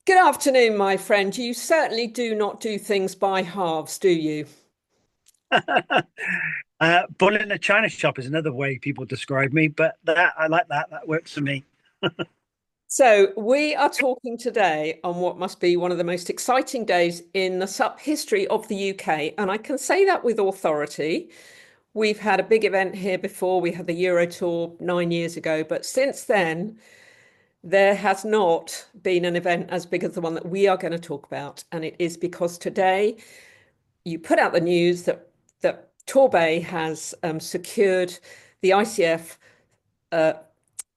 Good afternoon, my friend. You certainly do not do things by halves, do you? Bull in a china shop is another way people describe me, but that I like that. That works for me. So, we are talking today on what must be one of the most exciting days in the SUP history of the UK. And I can say that with authority. We've had a big event here before. We had the Euro Tour 9 years ago. But since then, there has not been an event as big as the one that we are going to talk about. And it is because today you put out the news that Torbay has secured the ICF, uh,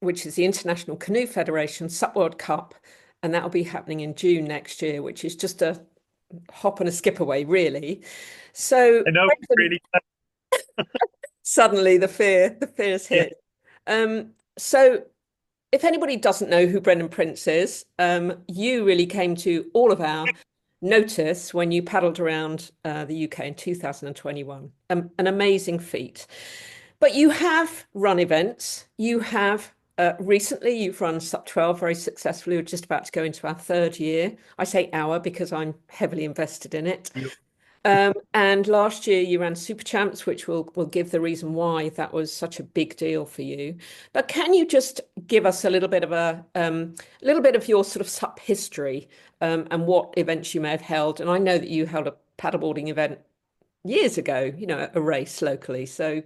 which is the International Canoe Federation Sup World Cup, and that will be happening in June next year, which is just a hop and a skip away, really. So I know, Brendon, really. suddenly the fears Yeah. hit. So if anybody doesn't know who Brendon Prince is, you really came to all of our notice when you paddled around the UK in 2021. An amazing feat. But you have run events. You have recently you've run Sub 12 very successfully. We're just about to go into our third year. I say our because I'm heavily invested in it. You- And last year you ran Super Champs, which will give the reason why that was such a big deal for you. But can you just give us a little bit of your sort of SUP history and what events you may have held? And I know that you held a paddleboarding event years ago, a race locally. So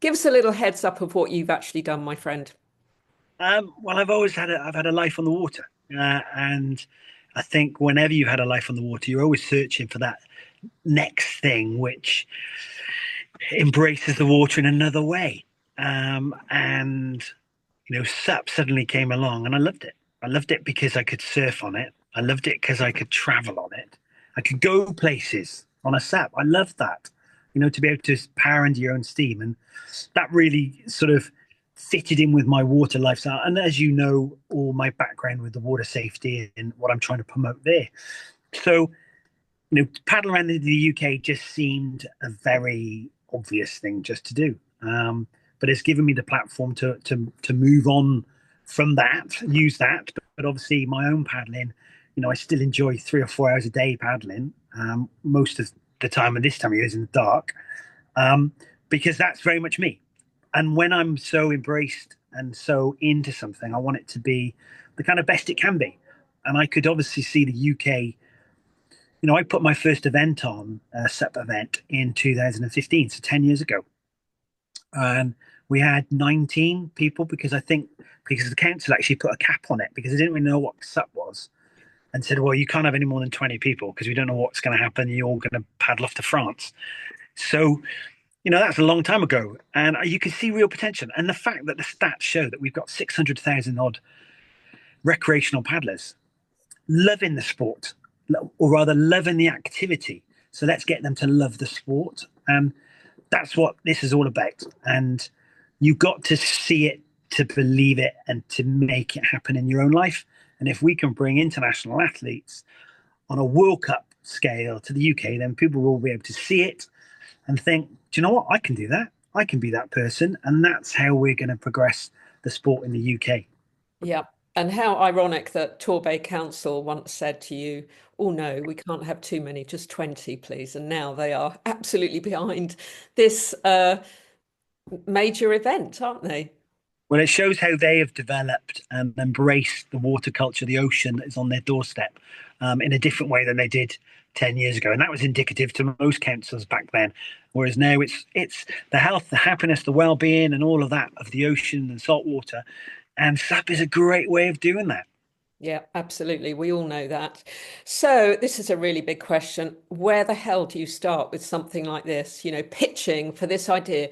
give us a little heads up of what you've actually done, my friend. well, I've had a life on the water, and I think whenever you've had a life on the water, you're always searching for that next thing which embraces the water in another way. And SUP suddenly came along, and I loved it. I loved it because I could surf on it. I loved it because I could travel on it. I could go places on a SUP. I loved that. To be able to power into your own steam, and that really sort of fitted in with my water lifestyle. And as you know, all my background with the water safety and what I'm trying to promote there. So, paddle around the UK just seemed a very obvious thing just to do. But it's given me the platform to move on from that, use that. But obviously, my own paddling, I still enjoy 3 or 4 hours a day paddling. Most of the time, and this time of year is in the dark, um, because that's very much me. And when I'm so embraced and so into something, I want it to be the kind of best it can be. And I could obviously see the UK. I put my first event on, a SEP event, in 2015, so 10 years ago. And we had 19 people because the council actually put a cap on it because they didn't really know what SEP was and said, well, you can't have any more than 20 people because we don't know what's going to happen. You're all going to paddle off to France. So, that's a long time ago. And you can see real potential. And the fact that the stats show that we've got 600,000 odd recreational paddlers loving the sport, or rather loving the activity. So let's get them to love the sport. And that's what this is all about. And you've got to see it to believe it and to make it happen in your own life. And if we can bring international athletes on a World Cup scale to the UK, then people will be able to see it and think, do you know what? I can do that. I can be that person. And that's how we're going to progress the sport in the UK. Yeah. And how ironic that Torbay Council once said to you, oh no, we can't have too many, just 20, please. And now they are absolutely behind this major event, aren't they? Well, it shows how they have developed and embraced the water culture, the ocean that is on their doorstep, in a different way than they did 10 years ago. And that was indicative to most councils back then. Whereas now it's the health, the happiness, the well-being, and all of that of the ocean and salt water. And SAP is a great way of doing that. Yeah, absolutely. We all know that. So this is a really big question. Where the hell do you start with something like this? Pitching for this idea.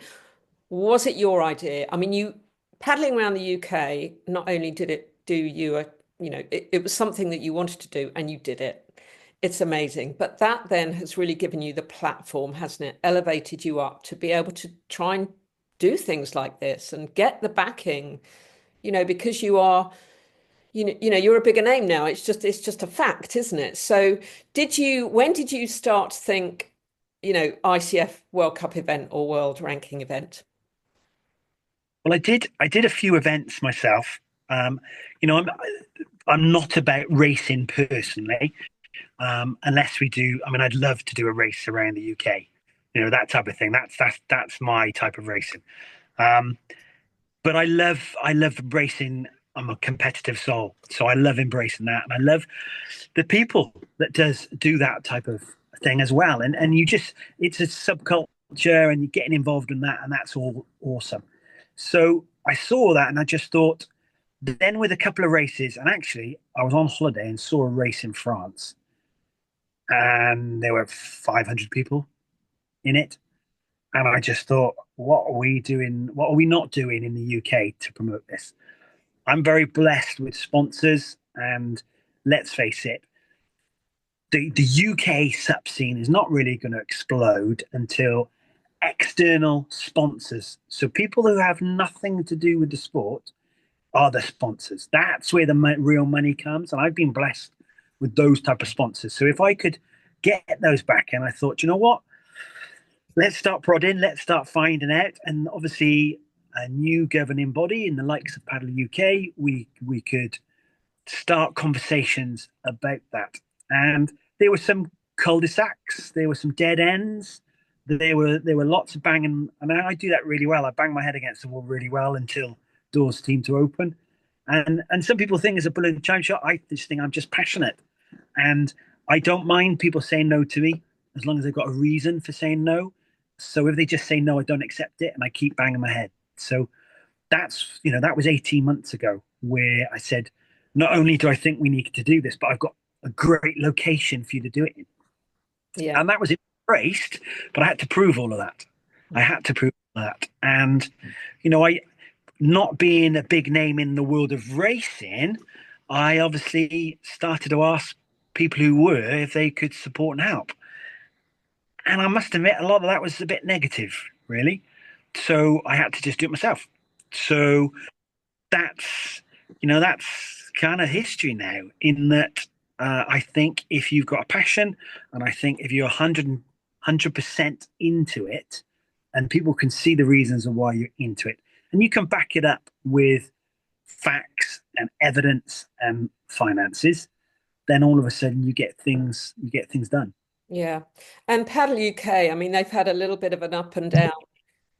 Was it your idea? I mean, you paddling around the UK, not only did it do you it was something that you wanted to do and you did it. It's amazing. But that then has really given you the platform, hasn't it? Elevated you up to be able to try and do things like this and get the backing, because you're a bigger name now. It's just a fact, isn't it? So when did you start to think, ICF World Cup event or world ranking event? Well, I did a few events myself. You know, I'm not about racing personally, unless we do. I mean, I'd love to do a race around the UK, you know, that type of thing. That's my type of racing. Um, but I love racing. I'm a competitive soul, so I love embracing that, and I love the people that does do that type of thing as well. And you just it's a subculture, and you're getting involved in that, and that's all awesome. So I saw that, and I just thought. Then with a couple of races, and actually, I was on holiday and saw a race in France, and there were 500 people in it, and I just thought, what are we doing? What are we not doing in the UK to promote this? I'm very blessed with sponsors, and let's face it, the UK SUP scene is not really going to explode until external sponsors, so people who have nothing to do with the sport, are the sponsors. That's where the real money comes, and I've been blessed with those type of sponsors. So if I could get those back, and I thought, you know what, let's start prodding, let's start finding out, and obviously a new governing body in the likes of Paddle UK, we could start conversations about that. And there were some cul-de-sacs, there were some dead ends, there were lots of banging, and I do that really well. I bang my head against the wall really well until doors seem to open. And some people think it's a bullet time shot. I just think I'm just passionate, and I don't mind people saying no to me as long as they've got a reason for saying no. So if they just say no, I don't accept it, and I keep banging my head. So that was 18 months ago where I said, not only do I think we need to do this, but I've got a great location for you to do it in. Yeah. And that was embraced, but I had to prove all of that. I had to prove that. And, I, not being a big name in the world of racing, I obviously started to ask people who were if they could support and help. And I must admit, a lot of that was a bit negative, really. So I had to just do it myself. So that's that's kind of history now. In that, I think if you've got a passion, and I think if you're 100% into it, and people can see the reasons of why you're into it, and you can back it up with facts and evidence and finances, then all of a sudden you get things done. Yeah. And Paddle UK, I mean, they've had a little bit of an up and down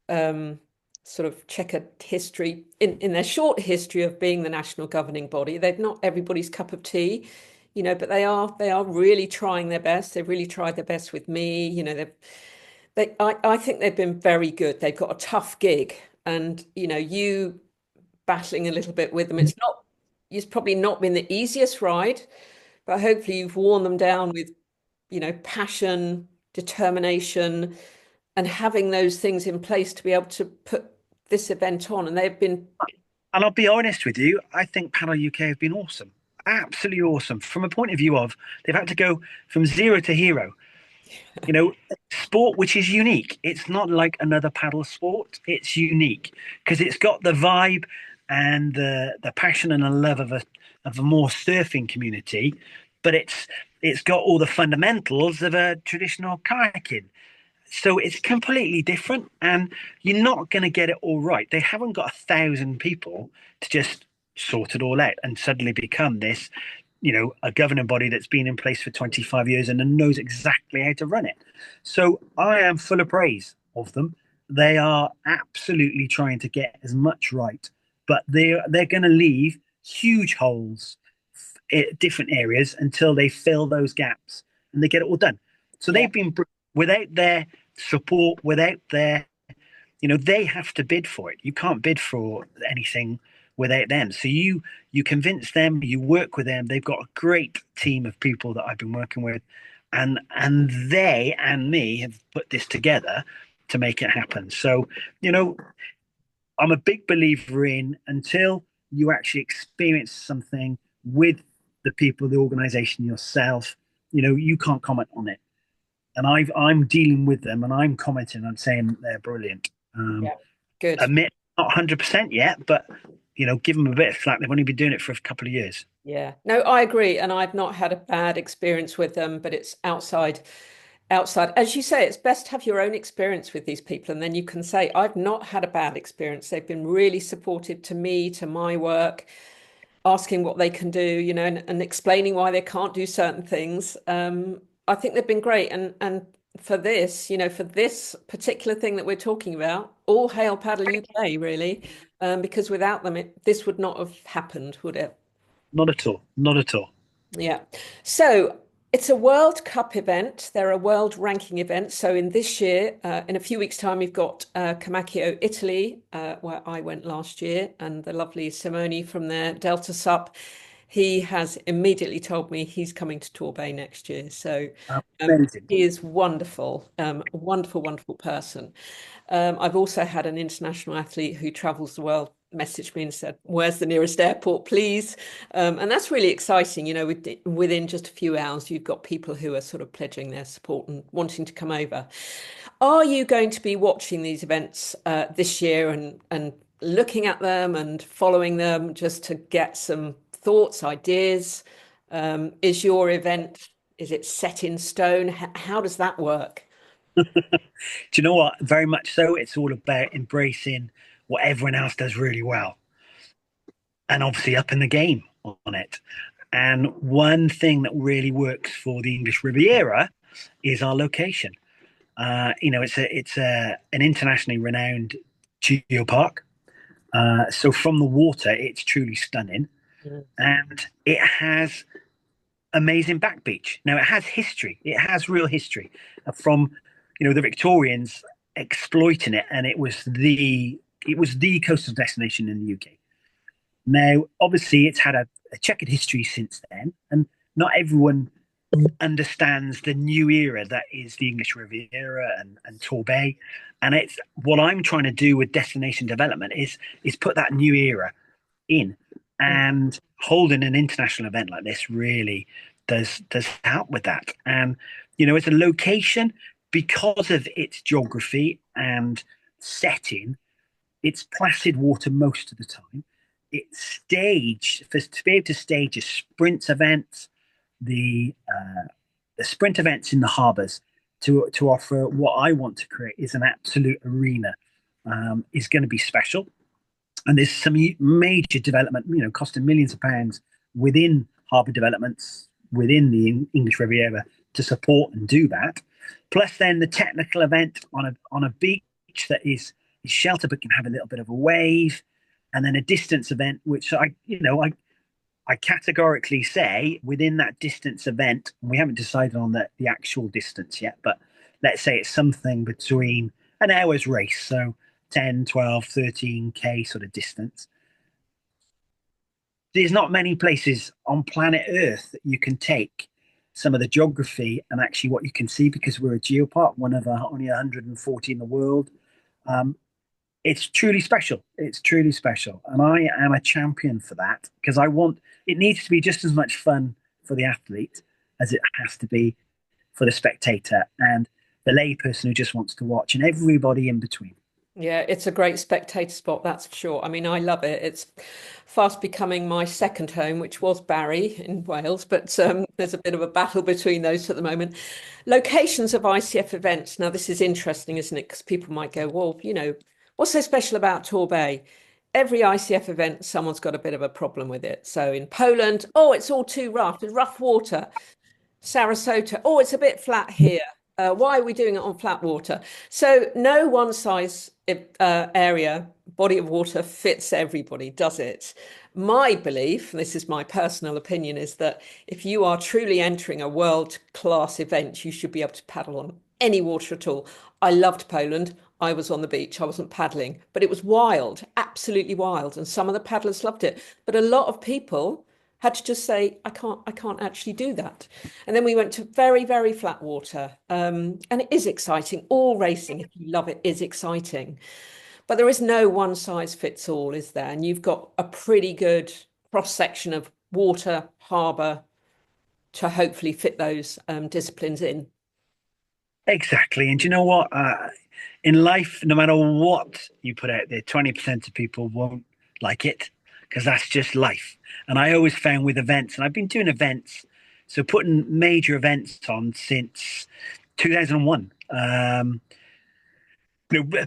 um, sort of checkered history in their short history of being the national governing body. They're not everybody's cup of tea, but they are really trying their best. They've really tried their best with me. I think they've been very good. They've got a tough gig, and you battling a little bit with them. It's probably not been the easiest ride, but hopefully you've worn them down with passion, determination, and having those things in place to be able to put this event on. And they've been, And I'll be honest with you, I think Panel UK have been awesome, absolutely awesome. From a point of view of they've had to go from zero to hero. You know, sport which is unique. It's not like another paddle sport. It's unique because it's got the vibe and the passion and the love of a more surfing community, but it's got all the fundamentals of a traditional kayaking. So it's completely different, and you're not going to get it all right. They haven't got 1,000 people to just sort it all out and suddenly become this, a governing body that's been in place for 25 years and knows exactly how to run it. So I am full of praise of them. They are absolutely trying to get as much right, but they're going to leave huge holes in different areas until they fill those gaps and they get it all done. So yeah, they've been without their support, without their, they have to bid for it. You can't bid for anything without them. So you convince them, you work with them. They've got a great team of people that I've been working with, and they and me have put this together to make it happen. So, I'm a big believer in until you actually experience something with the people, the organization yourself, you can't comment on it. And I'm dealing with them, and I'm commenting and saying they're brilliant. yeah, good. Admit not 100% yet, but give them a bit of slack. They've only been doing it for a couple of years. Yeah, no, I agree. And I've not had a bad experience with them, but it's outside. As you say, it's best to have your own experience with these people. And then you can say, I've not had a bad experience. They've been really supportive to me, to my work. asking what they can do, and explaining why they can't do certain things. I think they've been great. And for this, for this particular thing that we're talking about, all hail Paddle UK, really, because without them, this would not have happened, would it? Not at all. Not at all. Yeah. So it's a World Cup event. There are world ranking events. So in this year, in a few weeks' time, we've got Camacchio, Italy, where I went last year, and the lovely Simone from there, Delta Sup. He has immediately told me he's coming to Torbay next year. So Amazing. he is wonderful, a wonderful, wonderful person. I've also had an international athlete who travels the world message me and said, "Where's the nearest airport, please?" And that's really exciting. Within just a few hours, you've got people who are sort of pledging their support and wanting to come over. Are you going to be watching these events this year and looking at them and following them just to get some thoughts, ideas? Is your event, is it set in stone? How does that work? Do you know what? Very much so. It's all about embracing what everyone else does really well, and obviously up in the game on it. And one thing that really works for the English Riviera is our location. It's an internationally renowned geopark. So from the water, it's truly stunning, Mm. and it has amazing back beach. Now it has history. It has real history from the Victorians exploiting it, and it was the coastal destination in the UK. Now, obviously, it's had a checkered history since then, and not everyone understands the new era that is the English Riviera and Torbay. And it's what I'm trying to do with destination development is put that new era in, and holding an international event like this really does help with that. And it's a location because of its geography and setting. It's placid water most of the time. It's staged to be able to stage a sprint event, the sprint events in the harbours to offer what I want to create is an absolute arena. Is going to be special, and there's some major development, costing millions of pounds within harbour developments within the English Riviera to support and do that. Plus, then the technical event on a beach that is sheltered but can have a little bit of a wave, and then a distance event, which I categorically say within that distance event, we haven't decided on the actual distance yet, but let's say it's something between an hour's race, so 10, 12, 13K sort of distance. There's not many places on planet Earth that you can take some of the geography and actually what you can see because we're a geopark, one of only 140 in the world. Um, it's truly special. It's truly special. And I am a champion for that because it needs to be just as much fun for the athlete as it has to be for the spectator and the layperson who just wants to watch and everybody in between. Yeah, it's a great spectator spot, that's for sure. I mean, I love it. It's fast becoming my second home, which was Barry in Wales, but there's a bit of a battle between those at the moment. Locations of ICF events. Now, this is interesting, isn't it? Because people might go, well, what's so special about Torbay? Every ICF event, someone's got a bit of a problem with it. So in Poland, oh, it's all too rough. It's rough water. Sarasota, oh, it's a bit flat here. Why are we doing it on flat water? So no one size area, body of water fits everybody, does it? My belief, this is my personal opinion, is that if you are truly entering a world class event, you should be able to paddle on any water at all. I loved Poland. I was on the beach. I wasn't paddling, but it was wild, absolutely wild. And some of the paddlers loved it. But a lot of people had to just say, I can't actually do that. And then we went to very, very flat water. And it is exciting. All racing, if you love it, is exciting. But there is no one size fits all, is there? And you've got a pretty good cross section of water, harbour to hopefully fit those disciplines in. Exactly. And do you know what? In life, no matter what you put out there, 20% of people won't like it because that's just life. And I always found with events, and I've been doing events, so putting major events on since 2001. You know,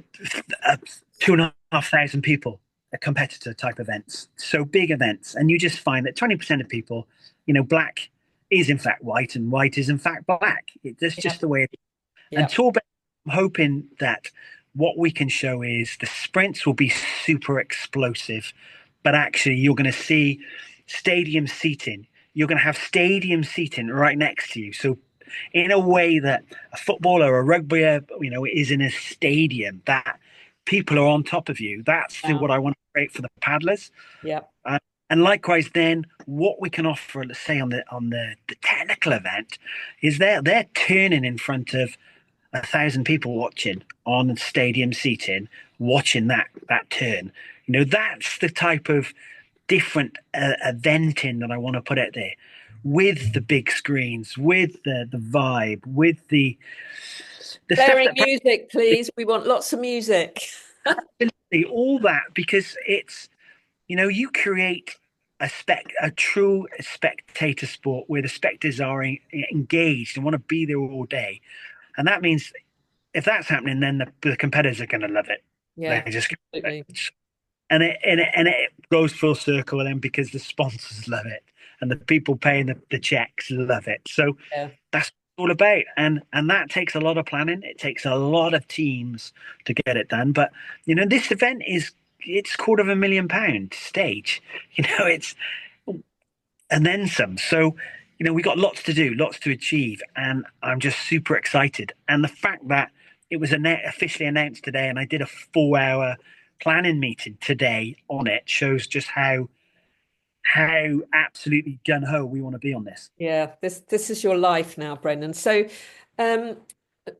2,500 people competitor type events, so big events, and you just find that 20% of people, black is in fact white and white is in fact black. That's Yeah. just the way it is. And Yeah. Torbay, I'm hoping that what we can show is the sprints will be super explosive, but actually you're going to see stadium seating. You're going to have stadium seating right next to you. So in a way that a football or a rugby, is in a stadium, that people are on top of you. That's Wow. what I want to create for the paddlers. Yeah. Uh, and likewise, then what we can offer, let's say on the technical event, is they're turning in front of 1,000 people watching on stadium seating, watching that turn. That's the type of different eventing that I want to put out there, with the big screens, with the vibe, with the stuff Blaring that music, please. We want lots of music. practically all that, because it's you create a true spectator sport where the spectators are engaged and want to be there all day, and that means if that's happening, then the competitors are going to love it. Yeah, They just absolutely. and it goes full circle then, because the sponsors love it and the people paying the checks love it. So Yeah. that's all about, and that takes a lot of planning. It takes a lot of teams to get it done. But this event it's £250,000 stage. It's and then some. So we got lots to do, lots to achieve, and I'm just super excited. And the fact that it was officially announced today, and I did a 4-hour planning meeting today on it, shows just how absolutely gun ho we want to be on this. Yeah. This is your life now, Brendan. So um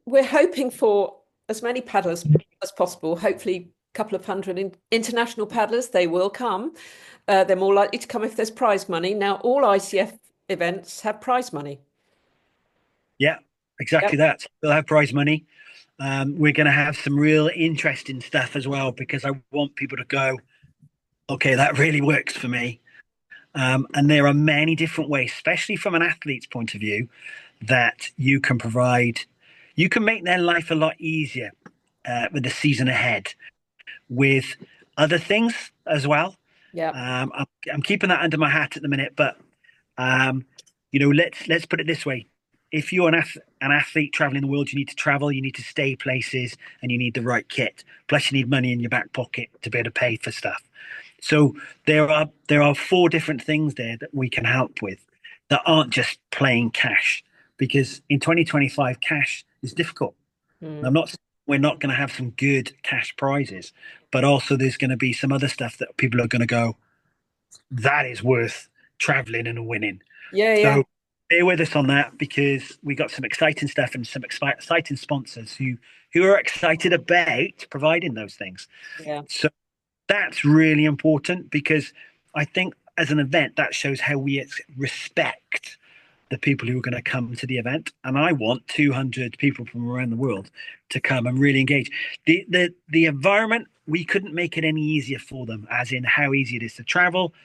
we're hoping for as many paddlers as possible, hopefully a couple of hundred international paddlers. They will come. They're more likely to come if there's prize money. Now, all ICF events have prize money. Yeah, exactly Yep. that. We'll have prize money. We're going to have some real interesting stuff as well, because I want people to go, okay, that really works for me. And there are many different ways, especially from an athlete's point of view, that you can provide. You can make their life a lot easier with the season ahead with other things as well. Yep. I'm keeping that under my hat at the minute, but let's put it this way: if you're an athlete traveling the world, you need to travel, you need to stay places, and you need the right kit. Plus, you need money in your back pocket to be able to pay for stuff. So there are 4 different things there that we can help with that aren't just plain cash, because in 2025 cash is difficult. And Mm. I'm not we're not going to have some good cash prizes, but also there's going to be some other stuff that people are going to go, that is worth traveling and winning. Yeah, yeah, So bear with us on that, because we got some exciting stuff and some exciting sponsors who are excited about providing those things. yeah. So that's really important, because I think as an event that shows how we respect the people who are going to come to the event. And I want 200 people from around the world to come and really engage. The environment, we couldn't make it any easier for them, as in how easy it is to travel,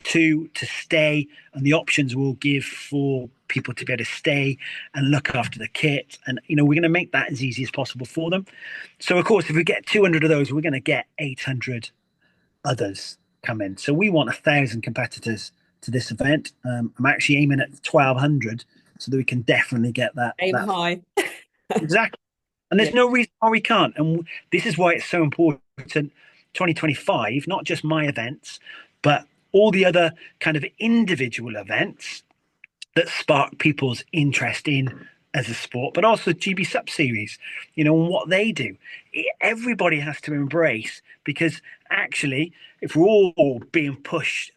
to stay, and the options we'll give for people to be able to stay and look after the kit. And we're going to make that as easy as possible for them. So of course, if we get 200 of those, we're going to get 800 others come in. So we want 1,000 competitors to this event. I'm actually aiming at 1,200, so that we can definitely get that. Aim That high. exactly. And Yeah. there's no reason why we can't. And this is why it's so important. 2025, not just my events, but all the other kind of individual events that spark people's interest in as a sport, but also GB Sup Series, and what they do. Everybody has to embrace, because actually, if we're all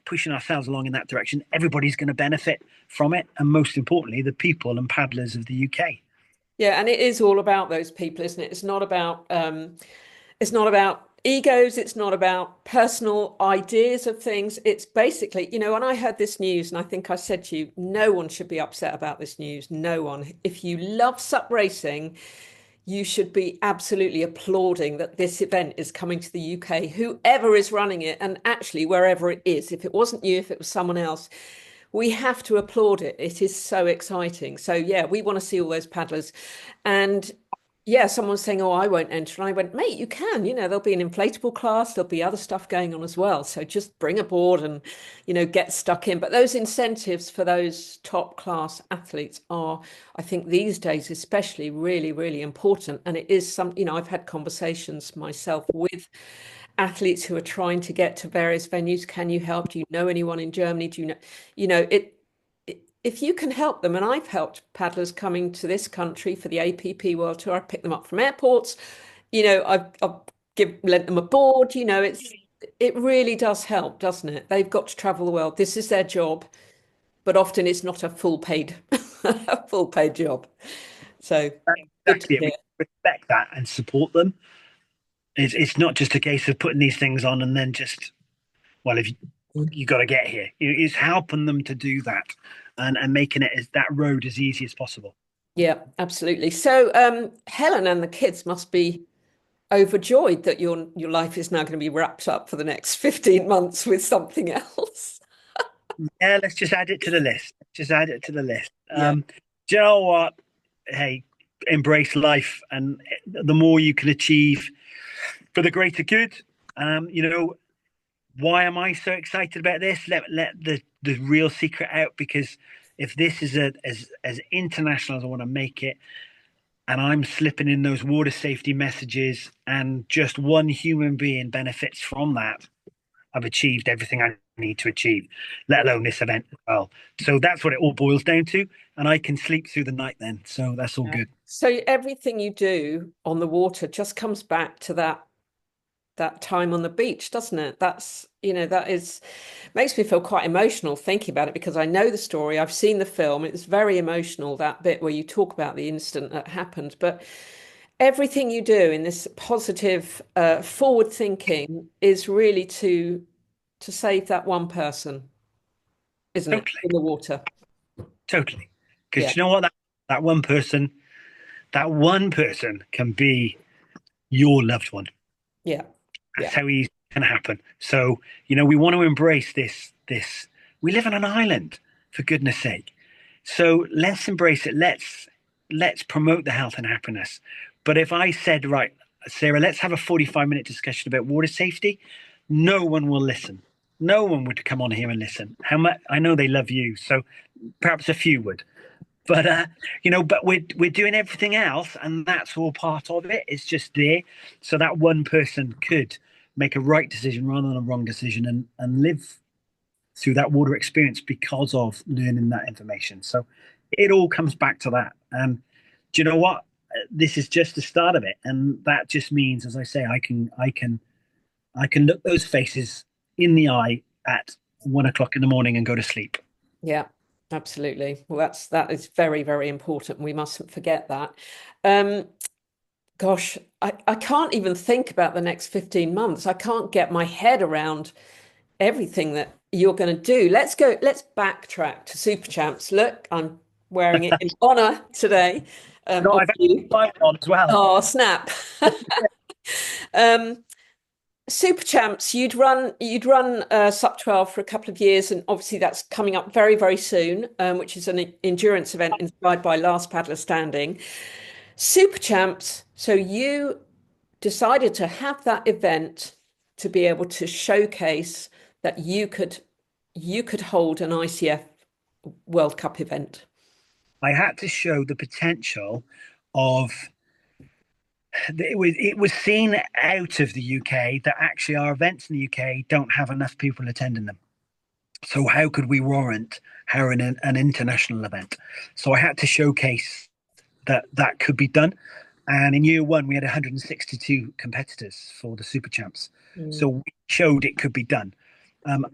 pushing ourselves along in that direction, everybody's going to benefit from it. And most importantly, the people and paddlers of the UK. Yeah, and it is all about those people, isn't it? It's not about egos, it's not about personal ideas of things. It's basically, when I heard this news, and I think I said to you, no one should be upset about this news. No one. If you love sup racing, you should be absolutely applauding that this event is coming to the UK, whoever is running it, and actually wherever it is. If it wasn't you, if it was someone else, we have to applaud it. It is so exciting. So yeah, we want to see all those paddlers. And Yeah, someone was saying, "Oh, I won't enter." And I went, "Mate, you can. There'll be an inflatable class. There'll be other stuff going on as well. So just bring a board and, get stuck in." But those incentives for those top class athletes are, I think, these days especially really, really important. And it is I've had conversations myself with athletes who are trying to get to various venues. Can you help? Do you know anyone in Germany? Do you know, if you can help them, and I've helped paddlers coming to this country for the APP World Tour. I pick them up from airports. I've lent them a board. It really does help, doesn't it? They've got to travel the world. This is their job, but often it's not a full paid a full paid job. So good to Exactly. hear. We respect that and support them. It's not just a case of putting these things on and then just, well, if you got to get here, it's helping them to do that, and making it as that road as easy as possible. Yeah, absolutely. So Helen and the kids must be overjoyed that your life is now going to be wrapped up for the next 15 months with something else. Yeah, let's just add it to the list. Just add it to the list. Yeah. Do you know what? Hey, embrace life, and the more you can achieve for the greater good. You know, why am I so excited about this? Let the real secret out, because if this is as international as I want to make it, and I'm slipping in those water safety messages, and just one human being benefits from that, I've achieved everything I need to achieve, let alone this event as well. So that's what it all boils down to. And I can sleep through the night then. So that's all Yeah. good. So everything you do on the water just comes back to that time on the beach, doesn't it? That is makes me feel quite emotional thinking about it because I know the story. I've seen the film. It's very emotional, that bit where you talk about the incident that happened. But everything you do in this positive, forward thinking is really to save that one person, isn't it, Totally. in the water? Totally. Yeah, Because you know what? That one person, that one person can be your loved one. yeah, yeah, That's how easy it can happen. So, we want to embrace this. We live on an island, for goodness sake. So let's embrace it. Let's promote the health and happiness. But if I said, right, Sarah, let's have a 45-minute discussion about water safety, no one will listen. No one would come on here and listen. How much I know they love you, so perhaps a few would. But but we're doing everything else, and that's all part of it. It's just there, so that one person could make a right decision rather than a wrong decision, and live through that water experience because of learning that information. So it all comes back to that. And do you know what? This is just the start of it, and that just means, as I say, I can look those faces in the eye at 1 o'clock in the morning and go to sleep. yeah, absolutely. Well, that is very, very important. We mustn't forget that. Um, Gosh, I can't even think about the next 15 months. I can't get my head around everything that you're going to do. Let's backtrack to Super Champs. Look, I'm wearing it in honor today No, of I've you. had on as well. Oh, snap. Um, Super Champs, you'd run Sup 12 for a couple of years, and obviously that's coming up very, very soon, which is an endurance event inspired by Last Paddler Standing. Super Champs, so you decided to have that event to be able to showcase that you could hold an ICF World Cup event. I had to show the potential of it was seen out of the UK that actually our events in the UK don't have enough people attending them. So how could we warrant having an international event? So I had to showcase that that could be done. And in year one, we had 162 competitors for the Super Champs. So Mm. we showed it could be done. And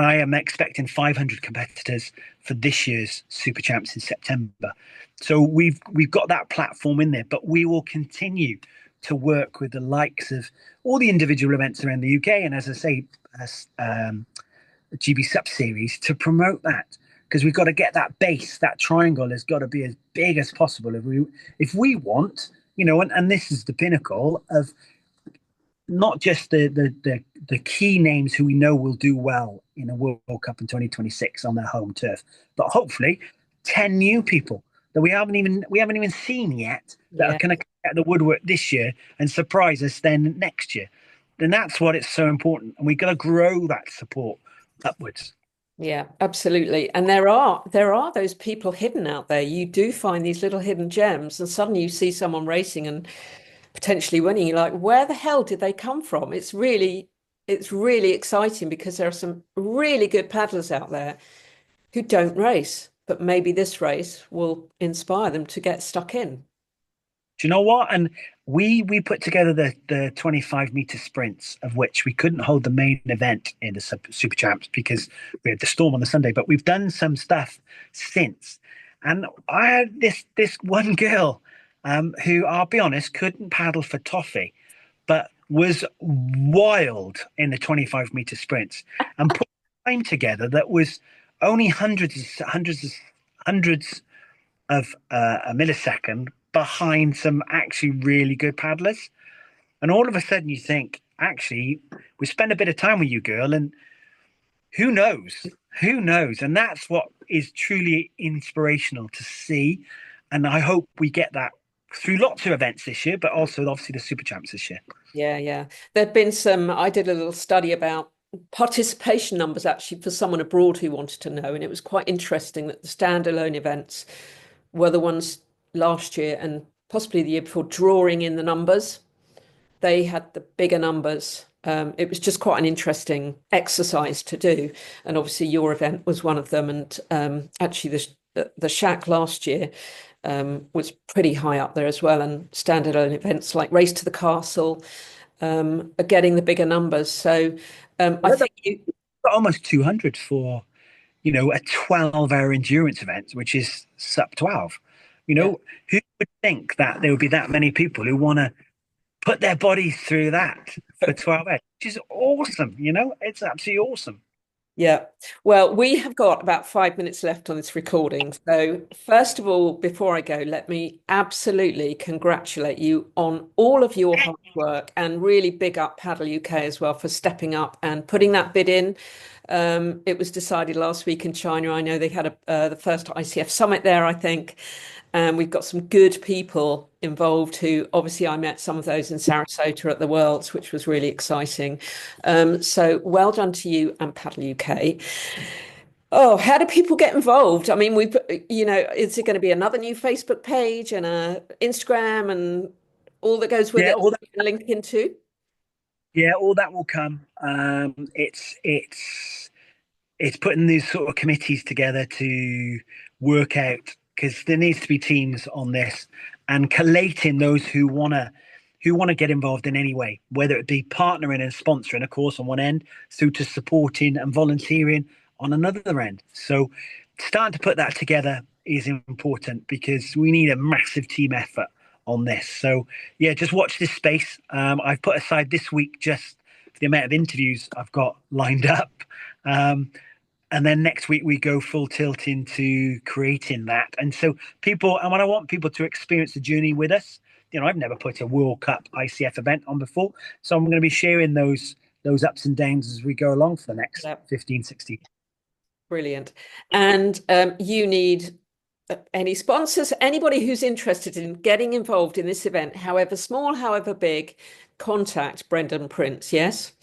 I am expecting 500 competitors for this year's Super Champs in September. So we've got that platform in there, but we will continue to work with the likes of all the individual events around the UK, and as I say, as GB Sup series to promote that, because we've got to get that base, that triangle has got to be as big as possible if we want, and this is the pinnacle of not just the key names who we know will do well in a World Cup in 2026 on their home turf, but hopefully 10 new people that we haven't even seen yet that are Yeah. going to come out of the woodwork this year and surprise us then next year. Then that's what it's so important, and we've got to grow that support upwards. Yeah, absolutely. And there are those people hidden out there. You do find these little hidden gems, and suddenly you see someone racing and potentially winning. You're like, where the hell did they come from? It's really exciting because there are some really good paddlers out there who don't race, but maybe this race will inspire them to get stuck in. Do you know what? And we put together the 25-meter sprints, of which we couldn't hold the main event in the Super Champs because we had the storm on the Sunday. But we've done some stuff since, and I had this one girl, who, I'll be honest, couldn't paddle for toffee, but was wild in the 25-meter sprints and put time together that was only hundreds of a millisecond behind some actually really good paddlers. And all of a sudden, you think, actually, we spend a bit of time with you, girl, and who knows? Who knows? And that's what is truly inspirational to see. And I hope we get that through lots of events this year, but also obviously the Super Champs this year. Yeah, yeah. There'd been I did a little study about participation numbers actually for someone abroad who wanted to know, and it was quite interesting that the standalone events were the ones last year and possibly the year before drawing in the numbers. They had the bigger numbers. It was just quite an interesting exercise to do. And obviously, your event was one of them. And actually, the Shack last year was pretty high up there as well. And standalone events like Race to the Castle are getting the bigger numbers. So I Yeah, think you, almost 200 for, a 12-hour endurance event, which is sub 12. yeah. Who would think that there would be that many people who want to put their bodies through that for 12 hours, which is awesome. It's absolutely awesome. Yeah. Well, we have got about 5 minutes left on this recording. So, first of all, before I go, let me absolutely congratulate you on all of your hard work and really big up Paddle UK as well for stepping up and putting that bid in. It was decided last week in China. I know they had the first ICF summit there, I think. And we've got some good people involved who obviously I met some of those in Sarasota at the Worlds, which was really exciting. So well done to you and Paddle UK. Oh, how do people get involved? I mean, is it going to be another new Facebook page and a Instagram and all that goes with Yeah, it? all that. You can link into? Yeah, all that will come. It's putting these sort of committees together to work out, because there needs to be teams on this, and collating those who want to get involved in any way, whether it be partnering and sponsoring a course on one end, through to supporting and volunteering on another end. So starting to put that together is important because we need a massive team effort on this. So yeah, just watch this space. I've put aside this week just for the amount of interviews I've got lined up. Um, and then next week we go full tilt into creating that. And so and I want people to experience the journey with us. I've never put a World Cup ICF event on before, so I'm going to be sharing those ups and downs as we go along for the next Yeah, 15, 16. brilliant. And you need any sponsors, anybody who's interested in getting involved in this event, however small, however big, contact Brendon Prince. Yes.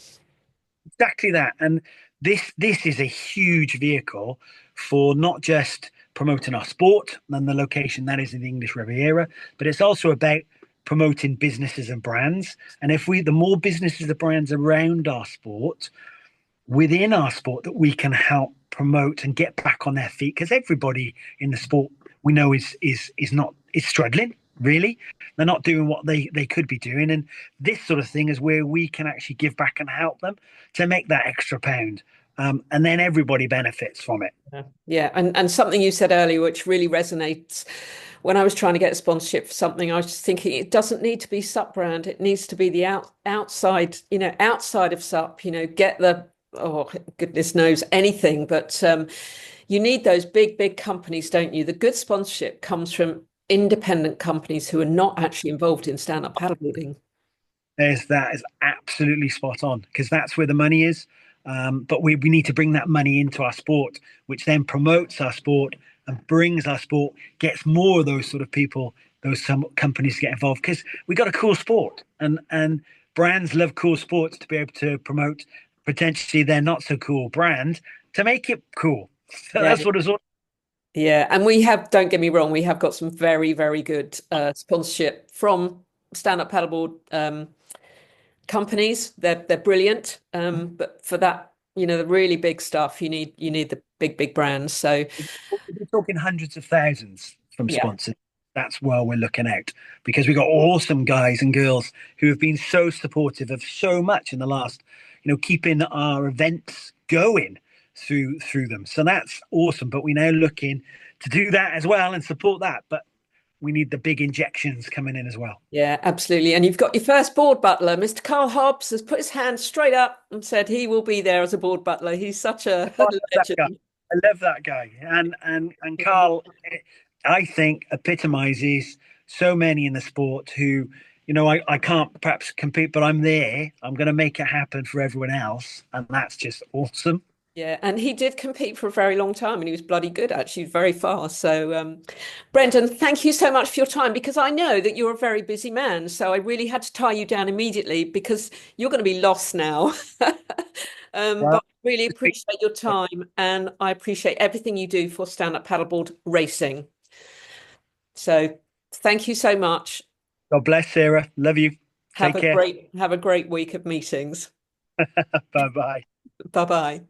Exactly that. And this is a huge vehicle for not just promoting our sport and the location that is in the English Riviera, but it's also about promoting businesses and brands. And if the more businesses and brands around our sport, within our sport, that we can help promote and get back on their feet, because everybody in the sport we know is struggling, really. They're not doing what they could be doing, and this sort of thing is where we can actually give back and help them to make that extra pound, and then everybody benefits from it. Yeah. Yeah. And something you said earlier, which really resonates. When I was trying to get a sponsorship for something, I was just thinking it doesn't need to be SUP brand. It needs to be the outside, outside of SUP, get oh, goodness knows anything. But you need those big, big companies, don't you? The good sponsorship comes from independent companies who are not actually involved in stand-up paddleboarding. That is absolutely spot on, because that's where the money is. But we need to bring that money into our sport, which then promotes our sport and brings our sport, gets more of those sort of people, those some companies to get involved because we got a cool sport, and brands love cool sports to be able to promote potentially their not so cool brand to make it cool. So Yeah. that's what it's all. Yeah. And we have, don't get me wrong, we have got some very, very good sponsorship from stand-up paddleboard companies. They're brilliant. But for that, the really big stuff, you need the big, big brands. So We're talking hundreds of thousands from yeah. sponsors. That's where we're looking out because we got awesome guys and girls who have been so supportive of so much in the last, keeping our events going through them. So that's awesome. But we're now looking to do that as well and support that. But we need the big injections coming in as well. Yeah, absolutely. And you've got your first board butler. Mr. Carl Hobbs has put his hand straight up and said he will be there as a board butler. He's such a I love that guy. legend. I love that guy. And Carl, I think epitomizes so many in the sport who, I can't perhaps compete, but I'm there. I'm going to make it happen for everyone else, and that's just awesome. Yeah, and he did compete for a very long time and he was bloody good, actually, very fast. So, Brendan, thank you so much for your time because I know that you're a very busy man. So I really had to tie you down immediately because you're going to be lost now. Well, But I really appreciate your time and I appreciate everything you do for stand-up paddleboard racing. So thank you so much. God bless, Sarah. Love you. Have Take a care. great have a great week of meetings. Bye bye. Bye bye.